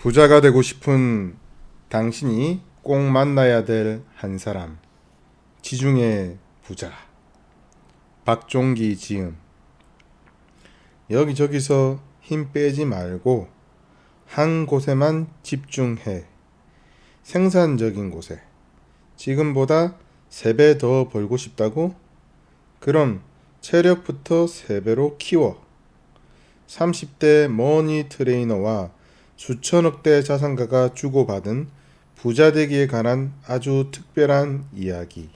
부자가 되고 싶은 당신이 꼭 만나야 될 한 사람. 지중해 부자. 박종기 지음. 여기저기서 힘 빼지 말고 한 곳에만 집중해. 생산적인 곳에. 지금보다 3배 더 벌고 싶다고? 그럼 체력부터 3배로 키워. 30대 머니 트레이너와 수천억대 자산가가 주고받은 부자 되기에 관한 아주 특별한 이야기.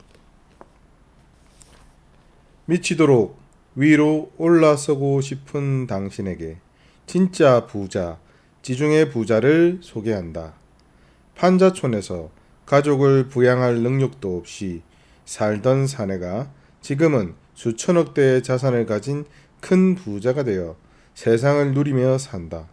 미치도록 위로 올라서고 싶은 당신에게 진짜 부자, 지중해 부자를 소개한다. 판자촌에서 가족을 부양할 능력도 없이 살던 사내가 지금은 수천억대의 자산을 가진 큰 부자가 되어 세상을 누리며 산다.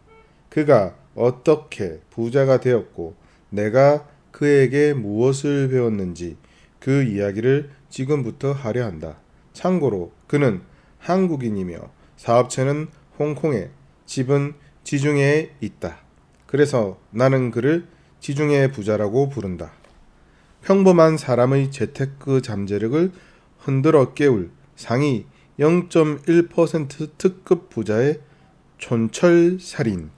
그가 어떻게 부자가 되었고 내가 그에게 무엇을 배웠는지 그 이야기를 지금부터 하려 한다. 참고로 그는 한국인이며 사업체는 홍콩에, 집은 지중해에 있다. 그래서 나는 그를 지중해 부자라고 부른다. 평범한 사람의 재테크 잠재력을 흔들어 깨울 상위 0.1% 특급 부자의 촌철살인.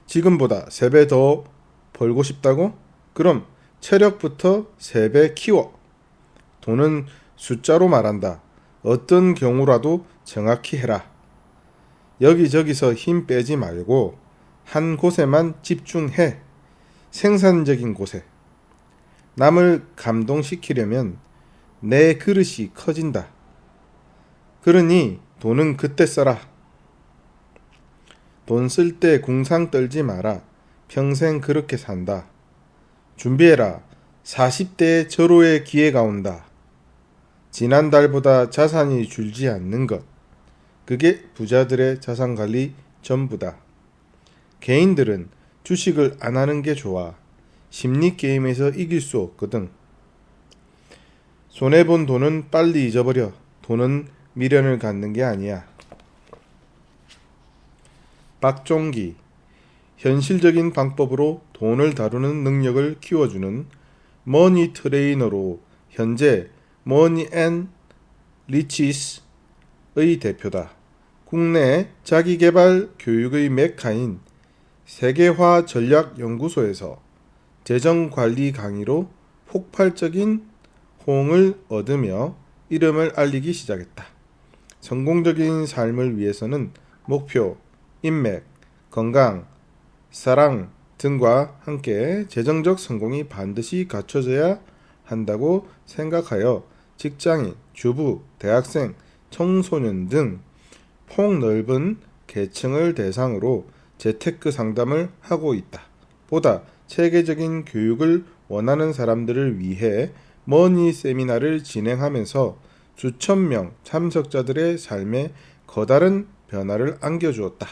지금보다 3배 더 벌고 싶다고? 그럼 체력부터 3배 키워. 돈은 숫자로 말한다. 어떤 경우라도 정확히 해라. 여기저기서 힘 빼지 말고 한 곳에만 집중해. 생산적인 곳에. 남을 감동시키려면 내 그릇이 커진다. 그러니 돈은 그때 써라. 돈 쓸 때 궁상 떨지 마라. 평생 그렇게 산다. 준비해라. 40대의 절호의 기회가 온다. 지난달보다 자산이 줄지 않는 것. 그게 부자들의 자산관리 전부다. 개인들은 주식을 안 하는 게 좋아. 심리게임에서 이길 수 없거든. 손해본 돈은 빨리 잊어버려. 돈은 미련을 갖는 게 아니야. 박종기. 현실적인 방법으로 돈을 다루는 능력을 키워주는 머니 트레이너로 현재 머니 앤 리치스의 대표다. 국내 자기개발 교육의 메카인 세계화전략연구소에서 재정관리 강의로 폭발적인 호응을 얻으며 이름을 알리기 시작했다. 성공적인 삶을 위해서는 목표, 인맥, 건강, 사랑 등과 함께 재정적 성공이 반드시 갖춰져야 한다고 생각하여 직장인, 주부, 대학생, 청소년 등 폭넓은 계층을 대상으로 재테크 상담을 하고 있다. 보다 체계적인 교육을 원하는 사람들을 위해 머니 세미나를 진행하면서 수천 명 참석자들의 삶에 커다란 변화를 안겨주었다.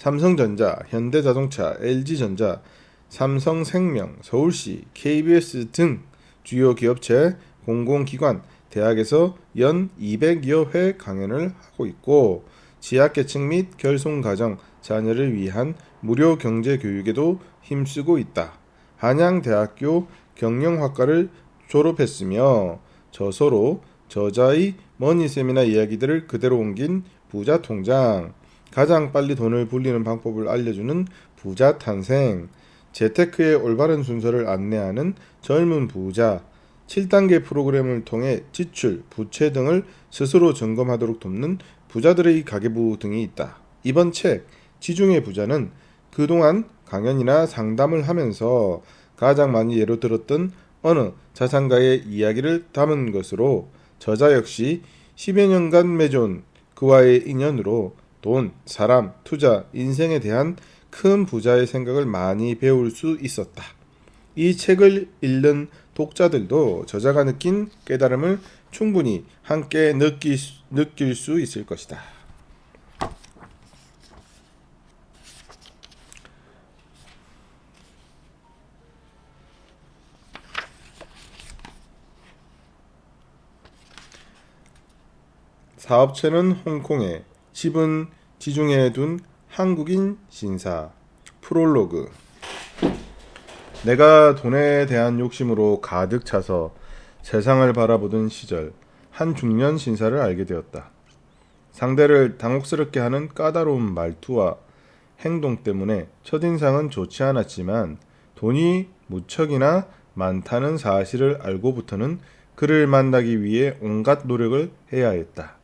삼성전자, 현대자동차, LG전자, 삼성생명, 서울시, KBS 등 주요 기업체, 공공기관, 대학에서 연 200여 회 강연을 하고 있고 취약계층 및 결손가정, 자녀를 위한 무료 경제교육에도 힘쓰고 있다. 한양대학교 경영학과를 졸업했으며 저서로 저자의 머니세미나 이야기들을 그대로 옮긴 부자통장, 가장 빨리 돈을 불리는 방법을 알려주는 부자탄생, 재테크의 올바른 순서를 안내하는 젊은 부자, 7단계 프로그램을 통해 지출, 부채 등을 스스로 점검하도록 돕는 부자들의 가계부 등이 있다. 이번 책 지중해 부자는 그동안 강연이나 상담을 하면서 가장 많이 예로 들었던 어느 자산가의 이야기를 담은 것으로 저자 역시 10여 년간 맺어온 그와의 인연으로 돈, 사람, 투자, 인생에 대한 큰 부자의 생각을 많이 배울 수 있었다. 이 책을 읽는 독자들도 저자가 느낀 깨달음을 충분히 함께 느낄 수 있을 것이다. 사업체는 홍콩에, 집은 지중해에 둔 한국인 신사. 프롤로그. 내가 돈에 대한 욕심으로 가득 차서 세상을 바라보던 시절 한 중년 신사를 알게 되었다. 상대를 당혹스럽게 하는 까다로운 말투와 행동 때문에 첫인상은 좋지 않았지만 돈이 무척이나 많다는 사실을 알고부터는 그를 만나기 위해 온갖 노력을 해야 했다.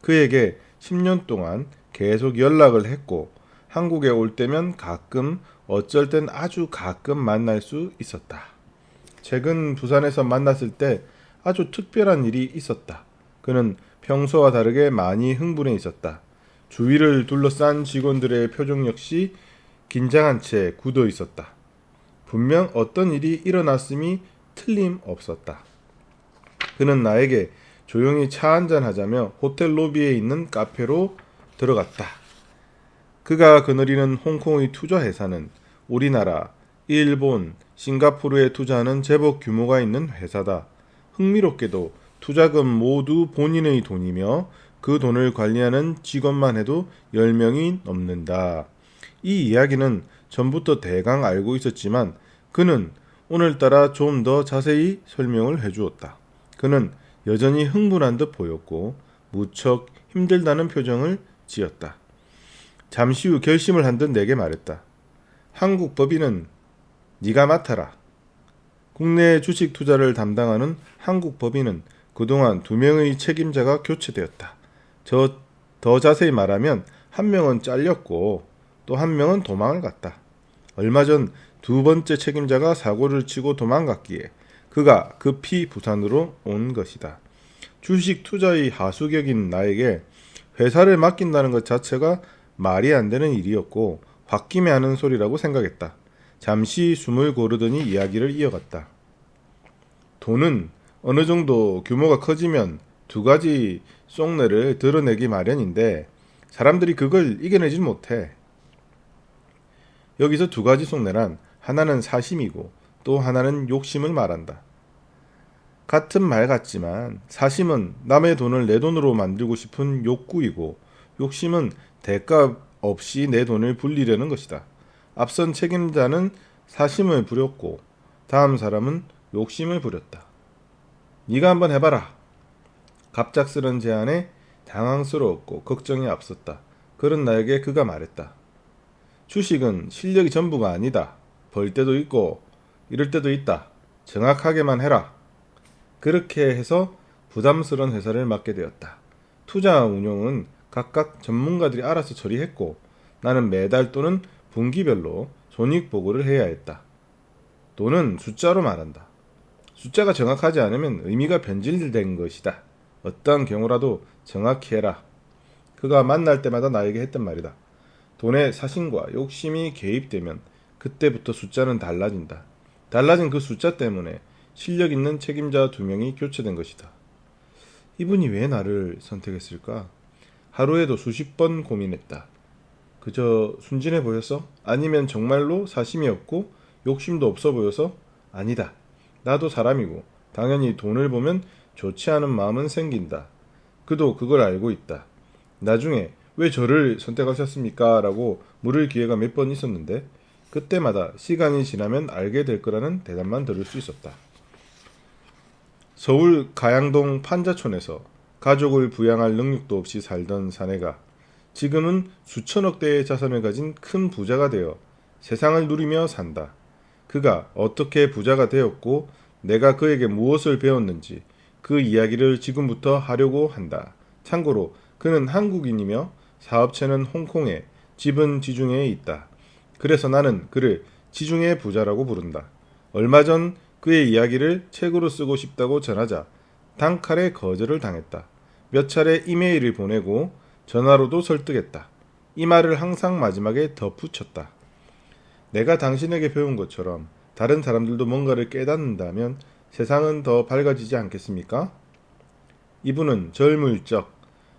그에게 10년 동안 계속 연락을 했고 한국에 올 때면 가끔 어쩔 땐 아주 가끔 만날 수 있었다. 최근 부산에서 만났을 때 아주 특별한 일이 있었다. 그는 평소와 다르게 많이 흥분해 있었다. 주위를 둘러싼 직원들의 표정 역시 긴장한 채 굳어 있었다. 분명 어떤 일이 일어났음이 틀림없었다. 그는 나에게 조용히 차 한잔 하자며 호텔 로비에 있는 카페로 들어갔다. 그가 거느리는 홍콩의 투자 회사는 우리나라, 일본, 싱가포르에 투자하는 제법 규모가 있는 회사다. 흥미롭게도 투자금 모두 본인의 돈이며 그 돈을 관리하는 직원만 해도 10명이 넘는다. 이 이야기는 전부터 대강 알고 있었지만 그는 오늘따라 좀 더 자세히 설명을 해주었다. 그는 여전히 흥분한 듯 보였고 무척 힘들다는 표정을 지었다. 잠시 후 결심을 한 듯 내게 말했다. 한국 법인은 네가 맡아라. 국내 주식 투자를 담당하는 한국 법인은 그동안 2명의 책임자가 교체되었다. 더 자세히 말하면 한 명은 잘렸고 또 한 명은 도망을 갔다. 얼마 전 2번째 책임자가 사고를 치고 도망갔기에 그가 급히 부산으로 온 것이다. 주식 투자의 하수격인 나에게 회사를 맡긴다는 것 자체가 말이 안 되는 일이었고 홧김에 하는 소리라고 생각했다. 잠시 숨을 고르더니 이야기를 이어갔다. 돈은 어느 정도 규모가 커지면 2가지 속내를 드러내기 마련인데 사람들이 그걸 이겨내질 못해. 여기서 2가지 속내란 하나는 사심이고 또 하나는 욕심을 말한다. 같은 말 같지만 사심은 남의 돈을 내 돈으로 만들고 싶은 욕구이고 욕심은 대가 없이 내 돈을 불리려는 것이다. 앞선 책임자는 사심을 부렸고 다음 사람은 욕심을 부렸다. 네가 한번 해봐라. 갑작스런 제안에 당황스러웠고 걱정이 앞섰다. 그런 나에게 그가 말했다. 주식은 실력이 전부가 아니다. 벌 때도 있고 이럴 때도 있다. 정확하게만 해라. 그렇게 해서 부담스러운 회사를 맡게 되었다. 투자 운용은 각각 전문가들이 알아서 처리했고 나는 매달 또는 분기별로 손익보고를 해야 했다. 돈은 숫자로 말한다. 숫자가 정확하지 않으면 의미가 변질된 것이다. 어떠한 경우라도 정확히 해라. 그가 만날 때마다 나에게 했던 말이다. 돈에 사심과 욕심이 개입되면 그때부터 숫자는 달라진다. 달라진 그 숫자 때문에 실력 있는 책임자 2명이 교체된 것이다. 이분이 왜 나를 선택했을까? 하루에도 수십 번 고민했다. 그저 순진해 보여서? 아니면 정말로 사심이 없고 욕심도 없어 보여서? 아니다. 나도 사람이고 당연히 돈을 보면 좋지 않은 마음은 생긴다. 그도 그걸 알고 있다. 나중에 왜 저를 선택하셨습니까? 라고 물을 기회가 몇 번 있었는데 그때마다 시간이 지나면 알게 될 거라는 대답만 들을 수 있었다. 서울 가양동 판자촌에서 가족을 부양할 능력도 없이 살던 사내가 지금은 수천억 대의 자산을 가진 큰 부자가 되어 세상을 누리며 산다. 그가 어떻게 부자가 되었고 내가 그에게 무엇을 배웠는지 그 이야기를 지금부터 하려고 한다. 참고로 그는 한국인이며 사업체는 홍콩에, 집은 지중해에 있다. 그래서 나는 그를 지중해 부자라고 부른다. 얼마 전 그의 이야기를 책으로 쓰고 싶다고 전하자 단칼에 거절을 당했다. 몇 차례 이메일을 보내고 전화로도 설득했다. 이 말을 항상 마지막에 덧붙였다. 내가 당신에게 배운 것처럼 다른 사람들도 뭔가를 깨닫는다면 세상은 더 밝아지지 않겠습니까? 이분은 젊을 적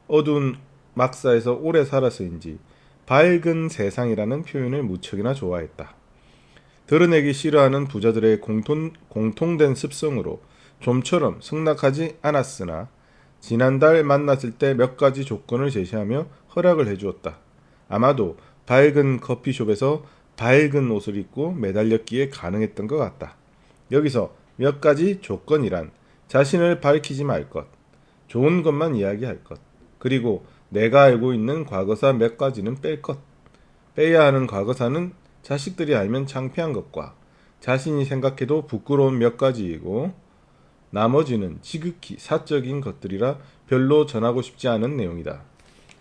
어두운 막사에서 오래 살아서인지 밝은 세상이라는 표현을 무척이나 좋아했다. 드러내기 싫어하는 부자들의 공통된 습성으로 좀처럼 승낙하지 않았으나 지난달 만났을 때 몇 가지 조건을 제시하며 허락을 해주었다. 아마도 밝은 커피숍에서 밝은 옷을 입고 매달렸기에 가능했던 것 같다. 여기서 몇 가지 조건이란 자신을 밝히지 말 것, 좋은 것만 이야기할 것, 그리고 내가 알고 있는 과거사 몇 가지는 뺄 것. 빼야 하는 과거사는 자식들이 알면 창피한 것과 자신이 생각해도 부끄러운 몇 가지이고, 나머지는 지극히 사적인 것들이라 별로 전하고 싶지 않은 내용이다.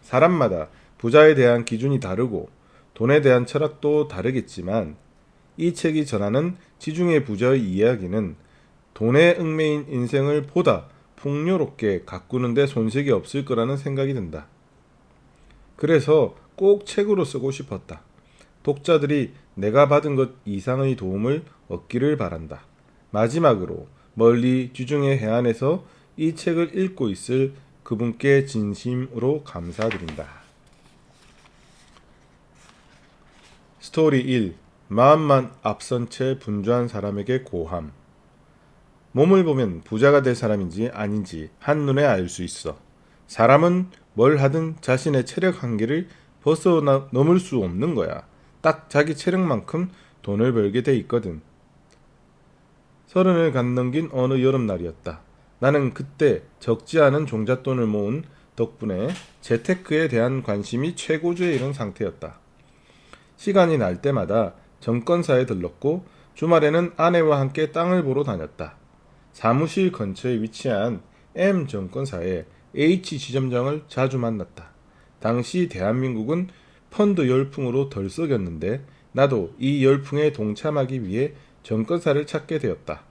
사람마다 부자에 대한 기준이 다르고 돈에 대한 철학도 다르겠지만 이 책이 전하는 지중해 부자의 이야기는 돈에 얽매인 인생을 보다 풍요롭게 가꾸는데 손색이 없을 거라는 생각이 든다. 그래서 꼭 책으로 쓰고 싶었다. 독자들이 내가 받은 것 이상의 도움을 얻기를 바란다. 마지막으로 멀리 지중해 해안에서 이 책을 읽고 있을 그분께 진심으로 감사드린다. 스토리 1. 마음만 앞선 채 분주한 사람에게 고함. 몸을 보면 부자가 될 사람인지 아닌지 한눈에 알 수 있어. 사람은 뭘 하든 자신의 체력 한계를 벗어넘을 수 없는 거야. 딱 자기 체력만큼 돈을 벌게 돼 있거든. 30을 갓 넘긴 어느 여름날이었다. 나는 그때 적지 않은 종잣돈을 모은 덕분에 재테크에 대한 관심이 최고조에 이른 상태였다. 시간이 날 때마다 정권사에 들렀고 주말에는 아내와 함께 땅을 보러 다녔다. 사무실 근처에 위치한 M 정권사에 H 지점장을 자주 만났다. 당시 대한민국은 펀드 열풍으로 덜썩였는데 나도 이 열풍에 동참하기 위해 정권사를 찾게 되었다.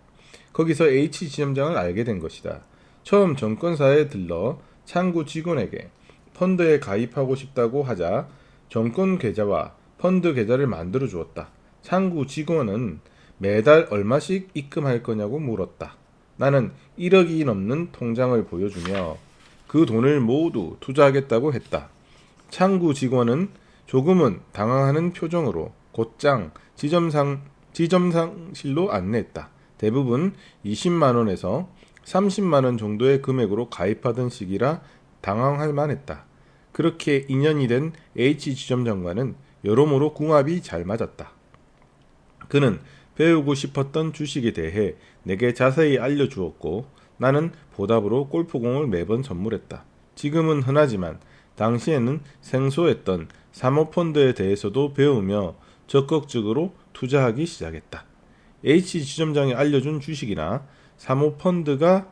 거기서 H 지점장을 알게 된 것이다. 처음 정권사에 들러 창구 직원에게 펀드에 가입하고 싶다고 하자 정권 계좌와 펀드 계좌를 만들어 주었다. 창구 직원은 매달 얼마씩 입금할 거냐고 물었다. 나는 1억이 넘는 통장을 보여주며 그 돈을 모두 투자하겠다고 했다. 창구 직원은 조금은 당황하는 표정으로 곧장 지점상실로 안내했다. 대부분 20만원에서 30만원 정도의 금액으로 가입하던 시기라 당황할 만했다. 그렇게 인연이 된 H 지점장과는 여러모로 궁합이 잘 맞았다. 그는 배우고 싶었던 주식에 대해 내게 자세히 알려주었고 나는 보답으로 골프공을 매번 선물했다. 지금은 흔하지만 당시에는 생소했던 사모펀드에 대해서도 배우며 적극적으로 투자하기 시작했다. H 지점장이 알려준 주식이나 사모펀드가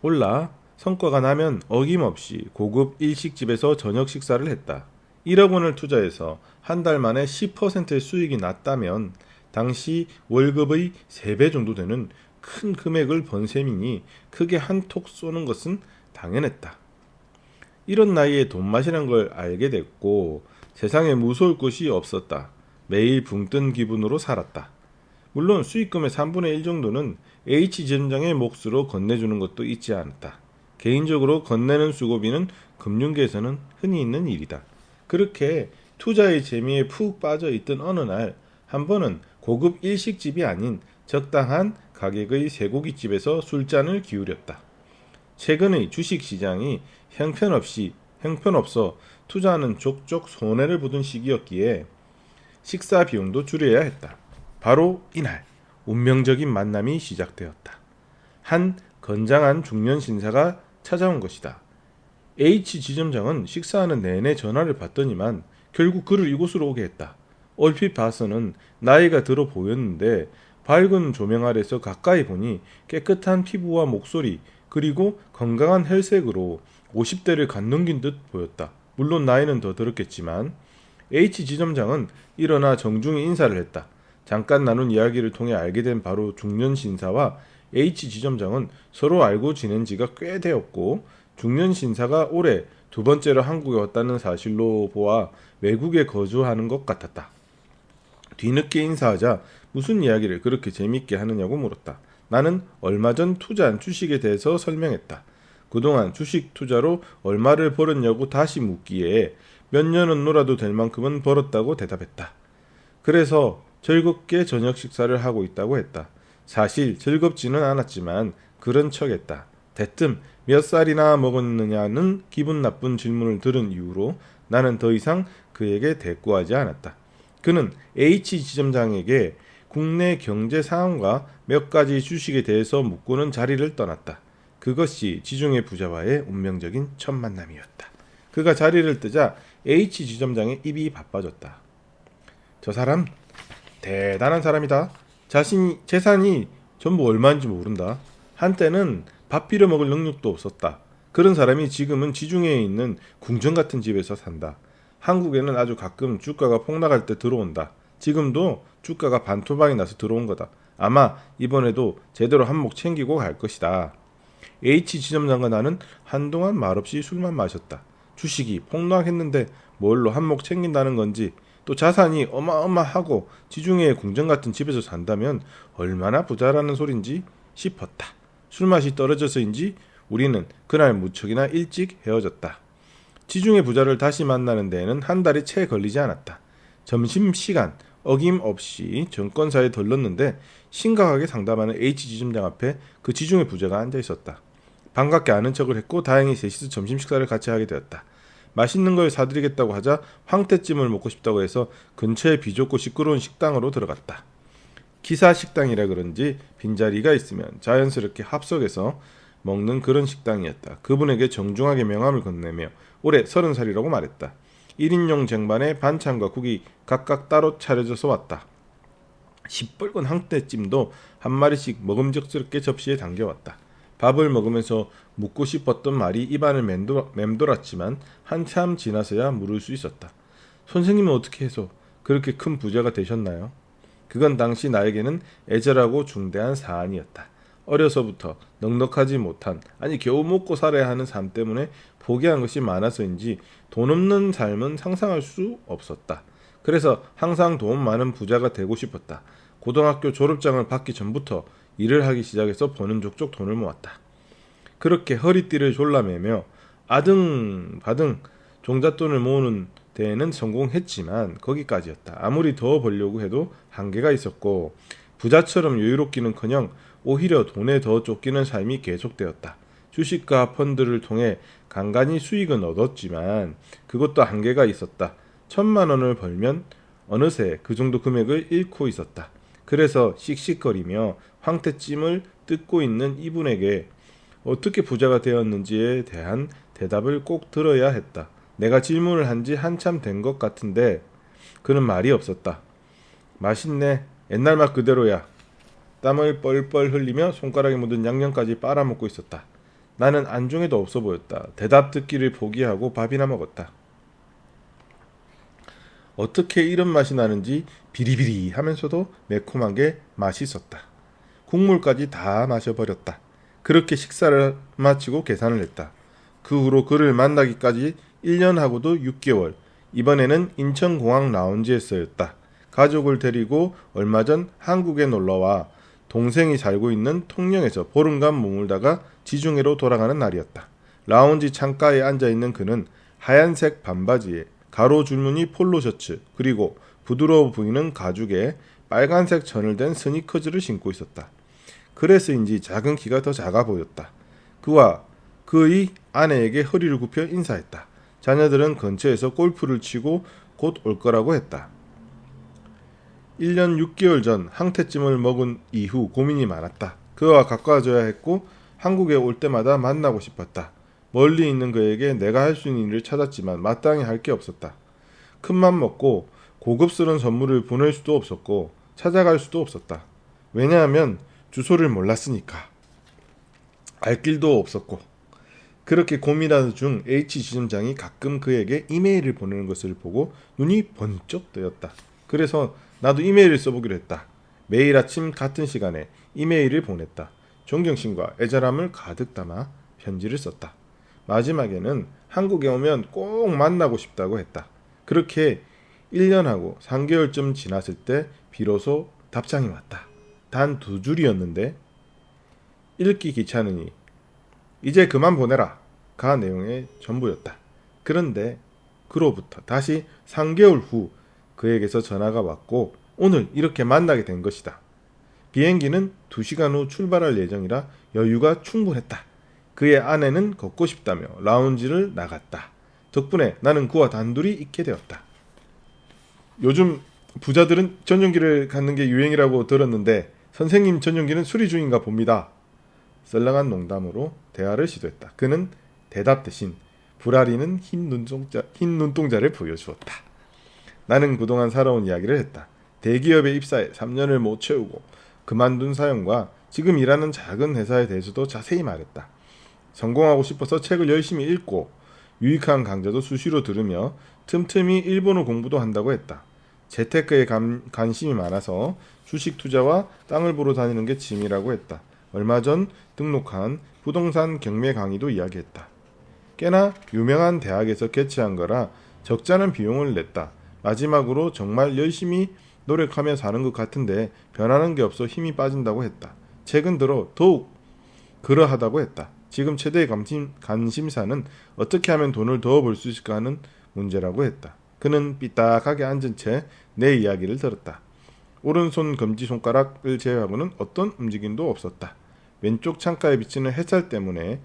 올라 성과가 나면 어김없이 고급 일식집에서 저녁 식사를 했다. 1억 원을 투자해서 한 달 만에 10%의 수익이 났다면 당시 월급의 3배 정도 되는 큰 금액을 번 셈이니 크게 한톡 쏘는 것은 당연했다. 이런 나이에 돈맛이란 걸 알게 됐고 세상에 무서울 것이 없었다. 매일 붕 뜬 기분으로 살았다. 물론 수익금의 3분의 1 정도는 H 지점장의 몫으로 건네주는 것도 있지 않았다. 개인적으로 건네는 수고비는 금융계에서는 흔히 있는 일이다. 그렇게 투자의 재미에 푹 빠져 있던 어느 날 한 번은 고급 일식집이 아닌 적당한 가격의 쇠고기집에서 술잔을 기울였다. 최근의 주식시장이 형편없어 투자하는 족족 손해를 보던 시기였기에 식사 비용도 줄여야 했다. 바로 이날 운명적인 만남이 시작되었다. 한 건장한 중년 신사가 찾아온 것이다. H 지점장은 식사하는 내내 전화를 받더니만 결국 그를 이곳으로 오게 했다. 얼핏 봐서는 나이가 들어 보였는데 밝은 조명 아래서 가까이 보니 깨끗한 피부와 목소리 그리고 건강한 혈색으로 50대를 갓 넘긴 듯 보였다. 물론 나이는 더 들었겠지만 H 지점장은 일어나 정중히 인사를 했다. 잠깐 나눈 이야기를 통해 알게 된 바로 중년 신사와 H 지점장은 서로 알고 지낸 지가 꽤 되었고 중년 신사가 올해 2번째로 한국에 왔다는 사실로 보아 외국에 거주하는 것 같았다. 뒤늦게 인사하자 무슨 이야기를 그렇게 재밌게 하느냐고 물었다. 나는 얼마 전 투자한 주식에 대해서 설명했다. 그동안 주식 투자로 얼마를 벌었냐고 다시 묻기에 몇 년은 놀아도 될 만큼은 벌었다고 대답했다. 그래서 즐겁게 저녁 식사를 하고 있다고 했다. 사실 즐겁지는 않았지만 그런 척했다. 대뜸 몇 살이나 먹었느냐는 기분 나쁜 질문을 들은 이후로 나는 더 이상 그에게 대꾸하지 않았다. 그는 H 지점장에게 국내 경제 상황과 몇 가지 주식에 대해서 묻고는 자리를 떠났다. 그것이 지중해 부자와의 운명적인 첫 만남이었다. 그가 자리를 뜨자 H 지점장의 입이 바빠졌다. 저 사람 대단한 사람이다. 재산이 전부 얼마인지 모른다. 한때는 밥 빌어 먹을 능력도 없었다. 그런 사람이 지금은 지중해에 있는 궁전 같은 집에서 산다. 한국에는 아주 가끔 주가가 폭락할 때 들어온다. 지금도 주가가 반토막이 나서 들어온 거다. 아마 이번에도 제대로 한몫 챙기고 갈 것이다. H 지점장과 나는 한동안 말없이 술만 마셨다. 주식이 폭락했는데 뭘로 한몫 챙긴다는 건지, 또 자산이 어마어마하고 지중해의 궁전 같은 집에서 산다면 얼마나 부자라는 소린지 싶었다. 술맛이 떨어져서인지 우리는 그날 무척이나 일찍 헤어졌다. 지중해 부자를 다시 만나는 데에는 한 달이 채 걸리지 않았다. 점심시간 어김없이 정권사에 들렀는데 심각하게 상담하는 H 지점장 앞에 그 지중해 부자가 앉아 있었다. 반갑게 아는 척을 했고 다행히 셋이서 점심 식사를 같이 하게 되었다. 맛있는 걸 사드리겠다고 하자 황태찜을 먹고 싶다고 해서 근처에 비좁고 시끄러운 식당으로 들어갔다. 기사 식당이라 그런지 빈자리가 있으면 자연스럽게 합석해서 먹는 그런 식당이었다. 그분에게 정중하게 명함을 건네며 올해 30살이라고 말했다. 1인용 쟁반에 반찬과 국이 각각 따로 차려져서 왔다. 시뻘건 황태찜도 한 마리씩 먹음직스럽게 접시에 담겨왔다. 밥을 먹으면서 묻고 싶었던 말이 입안을 맴돌았지만 한참 지나서야 물을 수 있었다. 선생님은 어떻게 해서 그렇게 큰 부자가 되셨나요? 그건 당시 나에게는 애절하고 중대한 사안이었다. 어려서부터 넉넉하지 못한, 아니 겨우 먹고 살아야 하는 삶 때문에 포기한 것이 많아서인지 돈 없는 삶은 상상할 수 없었다. 그래서 항상 돈 많은 부자가 되고 싶었다. 고등학교 졸업장을 받기 전부터 일을 하기 시작해서 버는 족족 돈을 모았다. 그렇게 허리띠를 졸라매며 아등바등 종잣돈을 모으는 데에는 성공했지만 거기까지였다. 아무리 더 벌려고 해도 한계가 있었고 부자처럼 여유롭기는커녕 오히려 돈에 더 쫓기는 삶이 계속되었다. 주식과 펀드를 통해 간간히 수익은 얻었지만 그것도 한계가 있었다. 1,000만 원을 벌면 어느새 그 정도 금액을 잃고 있었다. 그래서 씩씩거리며 황태찜을 뜯고 있는 이분에게 어떻게 부자가 되었는지에 대한 대답을 꼭 들어야 했다. 내가 질문을 한 지 한참 된 것 같은데 그는 말이 없었다. 맛있네. 옛날 맛 그대로야. 땀을 뻘뻘 흘리며 손가락에 묻은 양념까지 빨아먹고 있었다. 나는 안중에도 없어 보였다. 대답 듣기를 포기하고 밥이나 먹었다. 어떻게 이런 맛이 나는지 비리비리 하면서도 매콤한 게 맛있었다. 국물까지 다 마셔버렸다. 그렇게 식사를 마치고 계산을 했다. 그 후로 그를 만나기까지 1년하고도 6개월. 이번에는 인천공항 라운지에서였다. 가족을 데리고 얼마 전 한국에 놀러와 동생이 살고 있는 통영에서 보름간 머물다가 지중해로 돌아가는 날이었다. 라운지 창가에 앉아있는 그는 하얀색 반바지에 가로 줄무늬 폴로 셔츠 그리고 부드러워 보이는 가죽에 빨간색 천을 댄 스니커즈를 신고 있었다. 그래서인지 작은 키가 더 작아 보였다. 그와 그의 아내에게 허리를 굽혀 인사했다. 자녀들은 근처에서 골프를 치고 곧 올 거라고 했다. 1년 6개월 전 황태찜을 먹은 이후 고민이 많았다. 그와 가까워져야 했고 한국에 올 때마다 만나고 싶었다. 멀리 있는 그에게 내가 할 수 있는 일을 찾았지만 마땅히 할 게 없었다. 큰맘 먹고 고급스러운 선물을 보낼 수도 없었고 찾아갈 수도 없었다. 왜냐하면 주소를 몰랐으니까. 알 길도 없었고. 그렇게 고민하는 중 H 지점장이 가끔 그에게 이메일을 보내는 것을 보고 눈이 번쩍 뜨였다. 그래서 나도 이메일을 써보기로 했다. 매일 아침 같은 시간에 이메일을 보냈다. 존경심과 애절함을 가득 담아 편지를 썼다. 마지막에는 한국에 오면 꼭 만나고 싶다고 했다. 그렇게 1년하고 3개월쯤 지났을 때 비로소 답장이 왔다. 단 2줄이었는데 읽기 귀찮으니 이제 그만 보내라 가 내용의 전부였다. 그런데 그로부터 다시 3개월 후 그에게서 전화가 왔고 오늘 이렇게 만나게 된 것이다. 비행기는 2시간 후 출발할 예정이라 여유가 충분했다. 그의 아내는 걷고 싶다며 라운지를 나갔다. 덕분에 나는 그와 단둘이 있게 되었다. 요즘 부자들은 전용기를 갖는 게 유행이라고 들었는데 선생님 전용기는 수리 중인가 봅니다. 썰렁한 농담으로 대화를 시도했다. 그는 대답 대신 불알이는 흰 눈동자를 보여주었다. 나는 그동안 살아온 이야기를 했다. 대기업에 입사해 3년을 못 채우고 그만둔 사연과 지금 일하는 작은 회사에 대해서도 자세히 말했다. 성공하고 싶어서 책을 열심히 읽고 유익한 강좌도 수시로 들으며 틈틈이 일본어 공부도 한다고 했다. 재테크에 관심이 많아서 주식 투자와 땅을 보러 다니는 게 취미라고 했다. 얼마 전 등록한 부동산 경매 강의도 이야기했다. 꽤나 유명한 대학에서 개최한 거라 적잖은 비용을 냈다. 마지막으로 정말 열심히 노력하며 사는 것 같은데 변하는 게 없어 힘이 빠진다고 했다. 최근 들어 더욱 그러하다고 했다. 지금 최대의 관심사는 어떻게 하면 돈을 더 벌 수 있을까 하는 문제라고 했다. 그는 삐딱하게 앉은 채 내 이야기를 들었다. 오른손 검지손가락을 제외하고는 어떤 움직임도 없었다. 왼쪽 창가에 비치는 햇살 때문에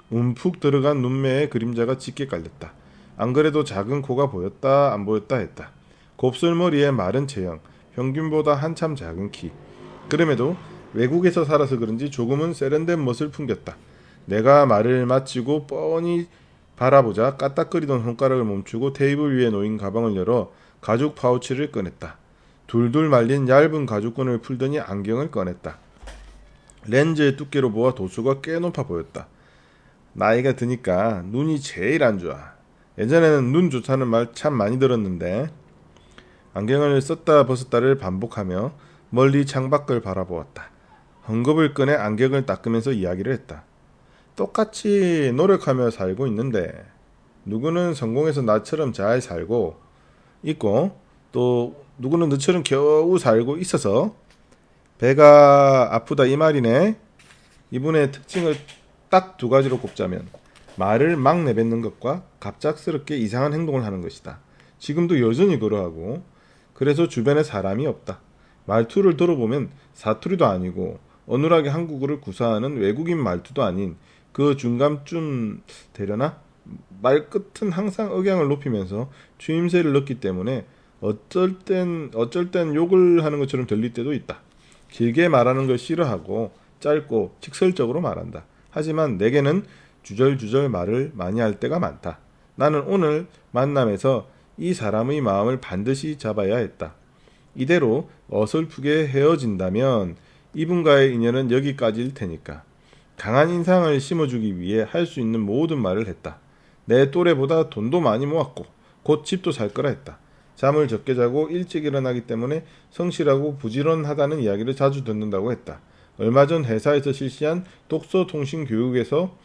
움푹 들어간 눈매의 그림자가 짙게 깔렸다. 안 그래도 작은 코가 보였다 안 보였다 했다. 곱슬머리에 마른 체형, 평균보다 한참 작은 키. 그럼에도 외국에서 살아서 그런지 조금은 세련된 멋을 풍겼다. 내가 말을 마치고 뻔히 바라보자 까딱거리던 손가락을 멈추고 테이블 위에 놓인 가방을 열어 가죽 파우치를 꺼냈다. 둘둘 말린 얇은 가죽끈을 풀더니 안경을 꺼냈다. 렌즈의 두께로 보아 도수가 꽤 높아 보였다. 나이가 드니까 눈이 제일 안 좋아. 예전에는 눈 좋다는 말 참 많이 들었는데 안경을 썼다 벗었다를 반복하며 멀리 창밖을 바라보았다. 헝겊을 꺼내 안경을 닦으면서 이야기를 했다. 똑같이 노력하며 살고 있는데 누구는 성공해서 나처럼 잘 살고 있고 또 누구는 너처럼 겨우 살고 있어서 배가 아프다 이 말이네. 이분의 특징을 딱 두 가지로 꼽자면 말을 막 내뱉는 것과 갑작스럽게 이상한 행동을 하는 것이다. 지금도 여전히 그러하고 그래서 주변에 사람이 없다. 말투를 들어보면 사투리도 아니고 어눌하게 한국어를 구사하는 외국인 말투도 아닌 그 중간쯤 되려나? 말끝은 항상 억양을 높이면서 추임새를 넣기 때문에 어쩔 땐 욕을 하는 것처럼 들릴 때도 있다. 길게 말하는 걸 싫어하고 짧고 직설적으로 말한다. 하지만 내게는 주절주절 말을 많이 할 때가 많다. 나는 오늘 만남에서 이 사람의 마음을 반드시 잡아야 했다. 이대로 어설프게 헤어진다면 이분과의 인연은 여기까지일 테니까. 강한 인상을 심어주기 위해 할 수 있는 모든 말을 했다. 내 또래보다 돈도 많이 모았고 곧 집도 살 거라 했다. 잠을 적게 자고 일찍 일어나기 때문에 성실하고 부지런하다는 이야기를 자주 듣는다고 했다. 얼마 전 회사에서 실시한 독서통신교육에서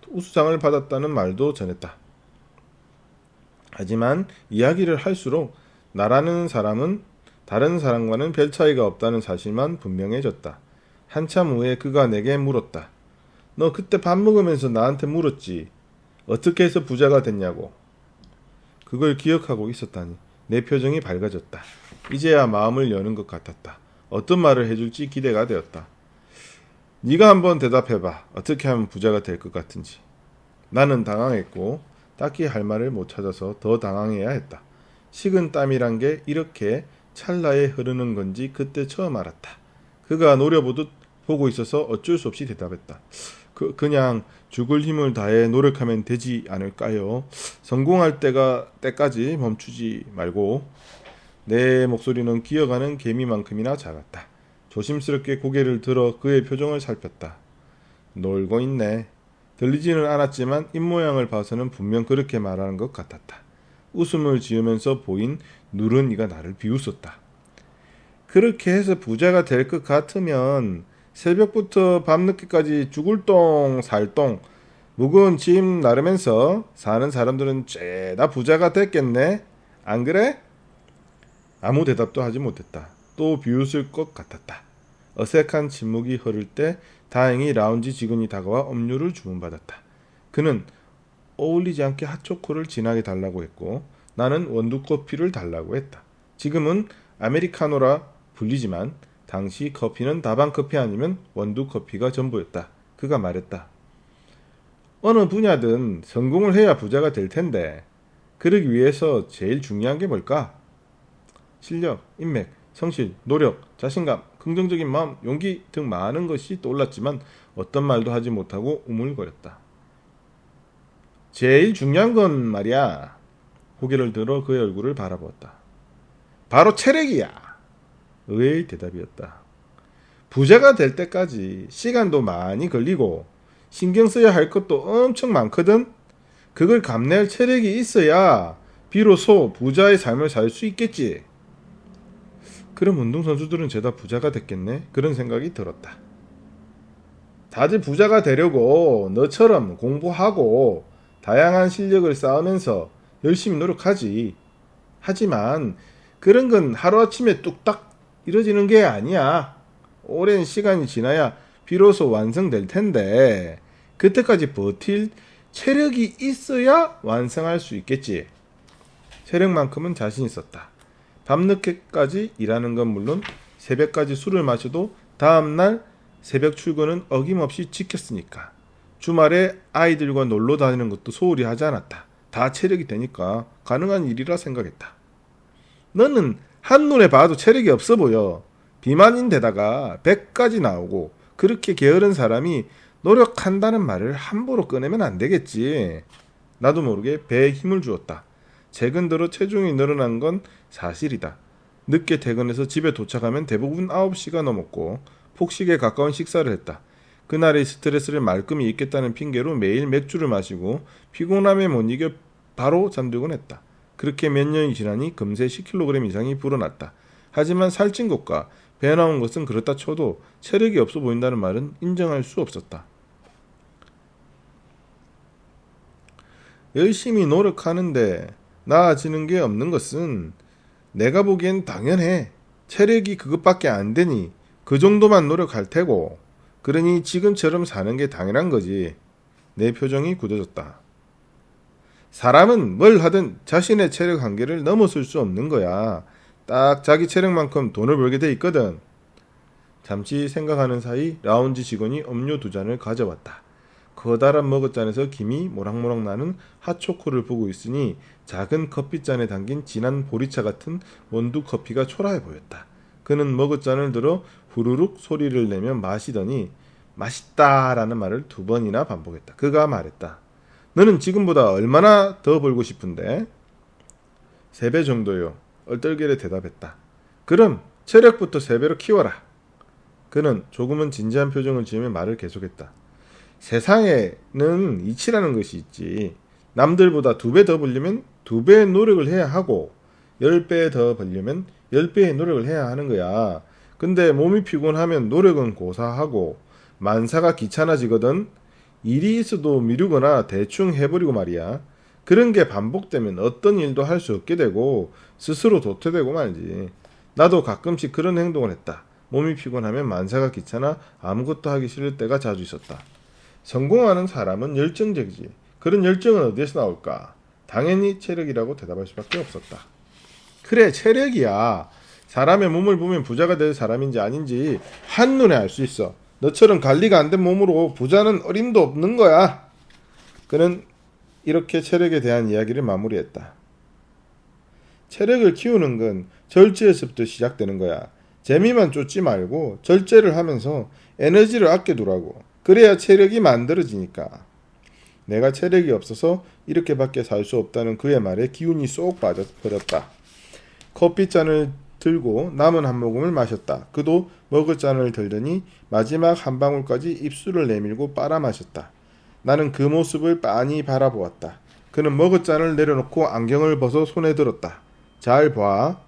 우수상을 받았다는 말도 전했다. 하지만 이야기를 할수록 나라는 사람은 다른 사람과는 별 차이가 없다는 사실만 분명해졌다. 한참 후에 그가 내게 물었다. 너 그때 밥 먹으면서 나한테 물었지. 어떻게 해서 부자가 됐냐고. 그걸 기억하고 있었다니 내 표정이 밝아졌다. 이제야 마음을 여는 것 같았다. 어떤 말을 해줄지 기대가 되었다. 네가 한번 대답해봐. 어떻게 하면 부자가 될 것 같은지. 나는 당황했고 딱히 할 말을 못 찾아서 더 당황해야 했다. 식은 땀이란 게 이렇게 찰나에 흐르는 건지 그때 처음 알았다. 그가 노려보듯 보고 있어서 어쩔 수 없이 대답했다. 그냥 죽을 힘을 다해 노력하면 되지 않을까요? 성공할 때까지 멈추지 말고. 내 목소리는 기어가는 개미만큼이나 작았다. 조심스럽게 고개를 들어 그의 표정을 살폈다. 놀고 있네. 들리지는 않았지만 입모양을 봐서는 분명 그렇게 말하는 것 같았다. 웃음을 지으면서 보인 누른 이가 나를 비웃었다. 그렇게 해서 부자가 될 것 같으면 새벽부터 밤늦게까지 죽을 똥 살똥 무거운 짐 나르면서 사는 사람들은 죄다 부자가 됐겠네. 안 그래? 아무 대답도 하지 못했다. 또 비웃을 것 같았다. 어색한 침묵이 흐를 때 다행히 라운지 직원이 다가와 음료를 주문받았다. 그는 어울리지 않게 핫초코를 진하게 달라고 했고 나는 원두커피를 달라고 했다. 지금은 아메리카노라 불리지만 당시 커피는 다방커피 아니면 원두커피가 전부였다. 그가 말했다. 어느 분야든 성공을 해야 부자가 될 텐데 그러기 위해서 제일 중요한 게 뭘까? 실력, 인맥, 성실, 노력, 자신감, 긍정적인 마음, 용기 등 많은 것이 떠올랐지만 어떤 말도 하지 못하고 우물거렸다. 제일 중요한 건 말이야. 고개를 들어 그의 얼굴을 바라보았다. 바로 체력이야. 의외의 대답이었다. 부자가 될 때까지 시간도 많이 걸리고 신경 써야 할 것도 엄청 많거든. 그걸 감내할 체력이 있어야 비로소 부자의 삶을 살 수 있겠지. 그럼 운동선수들은 죄다 부자가 됐겠네. 그런 생각이 들었다. 다들 부자가 되려고 너처럼 공부하고 다양한 실력을 쌓으면서 열심히 노력하지. 하지만 그런 건 하루아침에 뚝딱 이루어지는 게 아니야. 오랜 시간이 지나야 비로소 완성될 텐데 그때까지 버틸 체력이 있어야 완성할 수 있겠지. 체력만큼은 자신 있었다. 밤늦게까지 일하는 건 물론 새벽까지 술을 마셔도 다음날 새벽 출근은 어김없이 지켰으니까. 주말에 아이들과 놀러 다니는 것도 소홀히 하지 않았다. 다 체력이 되니까 가능한 일이라 생각했다. 너는 한눈에 봐도 체력이 없어 보여. 비만인데다가 배까지 나오고 그렇게 게으른 사람이 노력한다는 말을 함부로 꺼내면 안 되겠지. 나도 모르게 배에 힘을 주었다. 최근 들어 체중이 늘어난 건 사실이다. 늦게 퇴근해서 집에 도착하면 대부분 9시가 넘었고 폭식에 가까운 식사를 했다. 그날의 스트레스를 말끔히 잊겠다는 핑계로 매일 맥주를 마시고 피곤함에 못 이겨 바로 잠들곤 했다. 그렇게 몇 년이 지나니 금세 10kg 이상이 불어났다. 하지만 살찐 것과 배 나온 것은 그렇다 쳐도 체력이 없어 보인다는 말은 인정할 수 없었다. 열심히 노력하는데 나아지는 게 없는 것은 내가 보기엔 당연해. 체력이 그것밖에 안 되니 그 정도만 노력할 테고 그러니 지금처럼 사는 게 당연한 거지. 내 표정이 굳어졌다. 사람은 뭘 하든 자신의 체력 한계를 넘어설 수 없는 거야. 딱 자기 체력만큼 돈을 벌게 돼 있거든. 잠시 생각하는 사이 라운지 직원이 음료 2잔을 가져왔다. 커다란 머그잔에서 김이 모락모락 나는 핫초코를 보고 있으니 작은 커피잔에 담긴 진한 보리차 같은 원두 커피가 초라해 보였다. 그는 머그잔을 들어 후루룩 소리를 내며 마시더니 맛있다라는 말을 2번이나 반복했다. 그가 말했다. 너는 지금보다 얼마나 더 벌고 싶은데? 3배 정도요. 얼떨결에 대답했다. 그럼 체력부터 3배로 키워라. 그는 조금은 진지한 표정을 지으며 말을 계속했다. 세상에는 이치라는 것이 있지. 남들보다 2배 더 벌려면 2배의 노력을 해야 하고 10배 더 벌려면 10배의 노력을 해야 하는 거야. 근데 몸이 피곤하면 노력은 고사하고 만사가 귀찮아지거든. 일이 있어도 미루거나 대충 해버리고 말이야. 그런 게 반복되면 어떤 일도 할 수 없게 되고 스스로 도태되고 말지. 나도 가끔씩 그런 행동을 했다. 몸이 피곤하면 만사가 귀찮아 아무것도 하기 싫을 때가 자주 있었다. 성공하는 사람은 열정적이지. 그런 열정은 어디에서 나올까? 당연히 체력이라고 대답할 수밖에 없었다. 그래, 체력이야. 사람의 몸을 보면 부자가 될 사람인지 아닌지 한눈에 알 수 있어. 너처럼 관리가 안 된 몸으로 부자는 어림도 없는 거야. 그는 이렇게 체력에 대한 이야기를 마무리했다. 체력을 키우는 건 절제에서부터 시작되는 거야. 재미만 쫓지 말고 절제를 하면서 에너지를 아껴두라고. 그래야 체력이 만들어지니까. 내가 체력이 없어서 이렇게밖에 살 수 없다는 그의 말에 기운이 쏙 빠져버렸다. 커피잔을 들고 남은 한 모금을 마셨다. 그도 먹을 잔을 들더니 마지막 한 방울까지 입술을 내밀고 빨아 마셨다. 나는 그 모습을 빤히 바라보았다. 그는 먹을 잔을 내려놓고 안경을 벗어 손에 들었다. 잘 봐.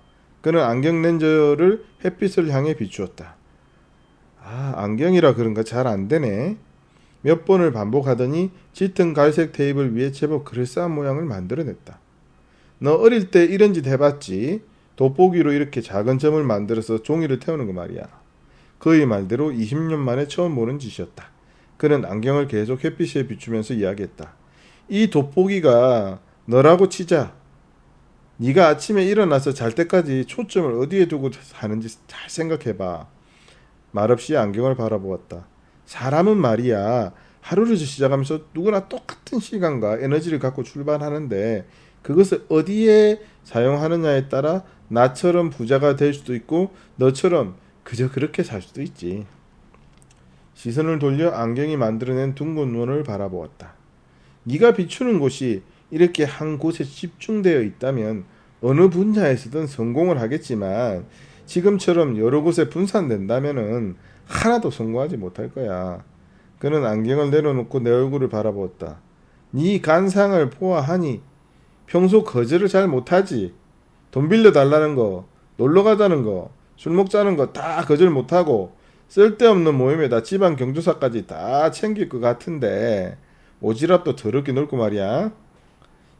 그는 안경 렌즈를 햇빛을 향해 비추었다. 안경이라 그런가 잘 안되네. 몇 번을 반복하더니 짙은 갈색 테이블 위에 제법 그럴싸한 모양을 만들어냈다. 너 어릴 때 이런 짓 해봤지? 돋보기로 이렇게 작은 점을 만들어서 종이를 태우는 거 말이야. 그의 말대로 20년 만에 처음 보는 짓이었다. 그는 안경을 계속 햇빛에 비추면서 이야기했다. 이 돋보기가 너라고 치자. 네가 아침에 일어나서 잘 때까지 초점을 어디에 두고 사는지 잘 생각해봐. 말없이 안경을 바라보았다. 사람은 말이야. 하루를 시작하면서 누구나 똑같은 시간과 에너지를 갖고 출발하는데 그것을 어디에 사용하느냐에 따라 나처럼 부자가 될 수도 있고 너처럼 그저 그렇게 살 수도 있지. 시선을 돌려 안경이 만들어낸 둥근 눈을 바라보았다. 네가 비추는 곳이 이렇게 한 곳에 집중되어 있다면 어느 분야에서든 성공을 하겠지만 지금처럼 여러 곳에 분산된다면은 하나도 성공하지 못할 거야. 그는 안경을 내려놓고 내 얼굴을 바라보았다. 네 간상을 보아하니 평소 거절을 잘 못하지. 돈 빌려달라는 거, 놀러 가자는 거, 술 먹자는 거 다 거절 못하고 쓸데없는 모임에다 집안 경조사까지 다 챙길 것 같은데 오지랖도 더럽게 넓고 말이야.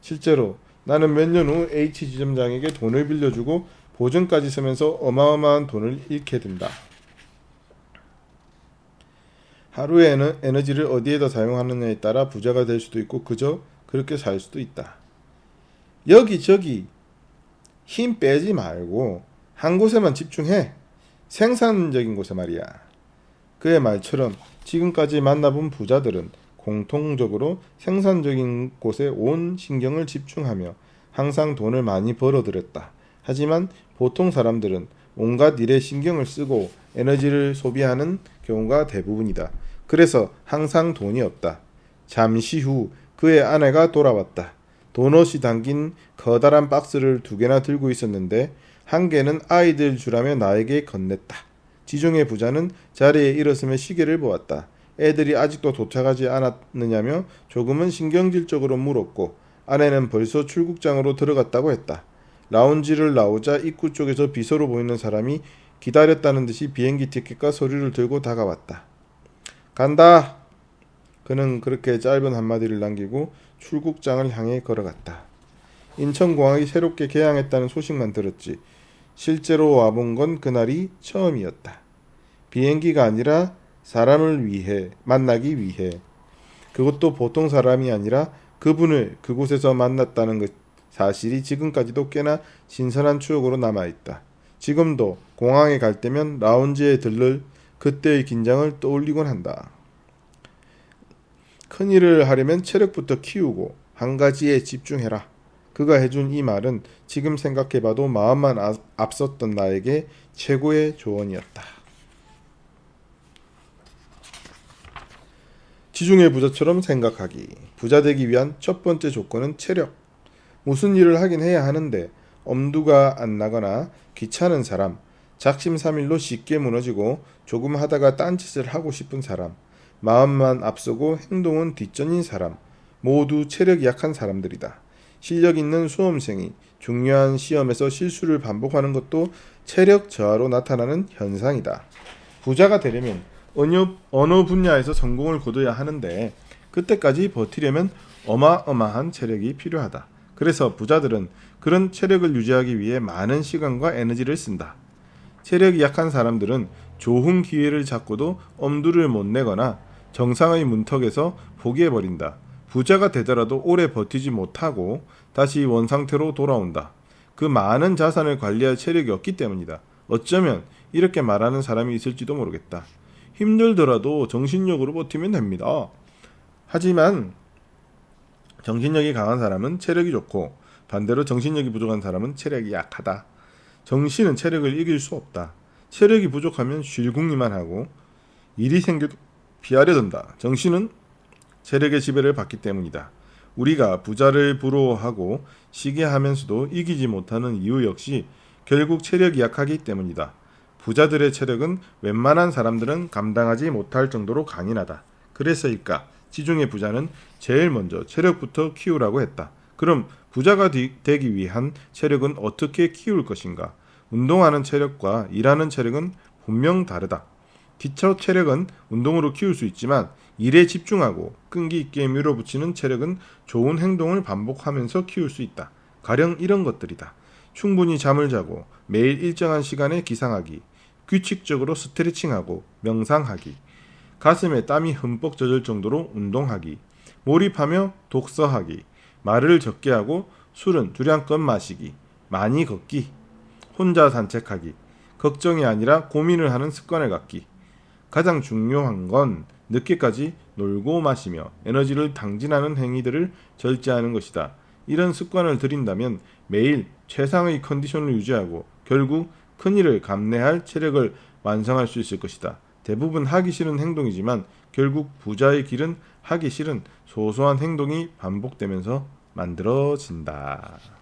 실제로 나는 몇 년 후 H 지점장에게 돈을 빌려주고 보증까지 서면서 어마어마한 돈을 잃게 된다. 하루의 에너지를 어디에다 사용하느냐에 따라 부자가 될 수도 있고 그저 그렇게 살 수도 있다. 여기저기 힘 빼지 말고 한 곳에만 집중해. 생산적인 곳에 말이야. 그의 말처럼 지금까지 만나본 부자들은 공통적으로 생산적인 곳에 온 신경을 집중하며 항상 돈을 많이 벌어들였다. 하지만 보통 사람들은 온갖 일에 신경을 쓰고 에너지를 소비하는 경우가 대부분이다. 그래서 항상 돈이 없다. 잠시 후 그의 아내가 돌아왔다. 도넛이 담긴 커다란 박스를 2개나 들고 있었는데 한 개는 아이들 주라며 나에게 건넸다. 지중해 부자는 자리에 일어서며 시계를 보았다. 애들이 아직도 도착하지 않았느냐며 조금은 신경질적으로 물었고 아내는 벌써 출국장으로 들어갔다고 했다. 라운지를 나오자 입구 쪽에서 비서로 보이는 사람이 기다렸다는 듯이 비행기 티켓과 서류를 들고 다가왔다. 간다. 그는 그렇게 짧은 한마디를 남기고 출국장을 향해 걸어갔다. 인천공항이 새롭게 개항했다는 소식만 들었지 실제로 와본 건 그날이 처음이었다. 비행기가 아니라 사람을 위해 만나기 위해 그것도 보통 사람이 아니라 그분을 그곳에서 만났다는 것 사실이 지금까지도 꽤나 신선한 추억으로 남아있다. 지금도 공항에 갈 때면 라운지에 들를 그때의 긴장을 떠올리곤 한다. 큰일을 하려면 체력부터 키우고 한 가지에 집중해라. 그가 해준 이 말은 지금 생각해봐도 마음만 앞섰던 나에게 최고의 조언이었다. 지중해 부자처럼 생각하기. 부자 되기 위한 첫 번째 조건은 체력. 무슨 일을 하긴 해야 하는데 엄두가 안 나거나 귀찮은 사람, 작심삼일로 쉽게 무너지고 조금 하다가 딴짓을 하고 싶은 사람, 마음만 앞서고 행동은 뒷전인 사람, 모두 체력이 약한 사람들이다. 실력 있는 수험생이 중요한 시험에서 실수를 반복하는 것도 체력 저하로 나타나는 현상이다. 부자가 되려면 어느 분야에서 성공을 거둬야 하는데 그때까지 버티려면 어마어마한 체력이 필요하다. 그래서 부자들은 그런 체력을 유지하기 위해 많은 시간과 에너지를 쓴다. 체력이 약한 사람들은 좋은 기회를 잡고도 엄두를 못 내거나 정상의 문턱에서 포기해버린다. 부자가 되더라도 오래 버티지 못하고 다시 원상태로 돌아온다. 그 많은 자산을 관리할 체력이 없기 때문이다. 어쩌면 이렇게 말하는 사람이 있을지도 모르겠다. 힘들더라도 정신력으로 버티면 됩니다. 하지만 정신력이 강한 사람은 체력이 좋고 반대로 정신력이 부족한 사람은 체력이 약하다. 정신은 체력을 이길 수 없다. 체력이 부족하면 쉴궁리만 하고 일이 생겨도 피하려 든다. 정신은 체력의 지배를 받기 때문이다. 우리가 부자를 부러워하고 시기하면서도 이기지 못하는 이유 역시 결국 체력이 약하기 때문이다. 부자들의 체력은 웬만한 사람들은 감당하지 못할 정도로 강인하다. 그래서일까 지중해 부자는 제일 먼저 체력부터 키우라고 했다. 그럼 부자가 되기 위한 체력은 어떻게 키울 것인가? 운동하는 체력과 일하는 체력은 분명 다르다. 기초 체력은 운동으로 키울 수 있지만 일에 집중하고 끈기 있게 밀어붙이는 체력은 좋은 행동을 반복하면서 키울 수 있다. 가령 이런 것들이다. 충분히 잠을 자고 매일 일정한 시간에 기상하기, 규칙적으로 스트레칭하고 명상하기, 가슴에 땀이 흠뻑 젖을 정도로 운동하기, 몰입하며 독서하기, 말을 적게 하고 술은 두량껏 마시기, 많이 걷기, 혼자 산책하기, 걱정이 아니라 고민을 하는 습관을 갖기. 가장 중요한 건 늦게까지 놀고 마시며 에너지를 당진하는 행위들을 절제하는 것이다. 이런 습관을 들인다면 매일 최상의 컨디션을 유지하고 결국 큰일을 감내할 체력을 완성할 수 있을 것이다. 대부분 하기 싫은 행동이지만 결국 부자의 길은 하기 싫은 소소한 행동이 반복되면서 만들어진다.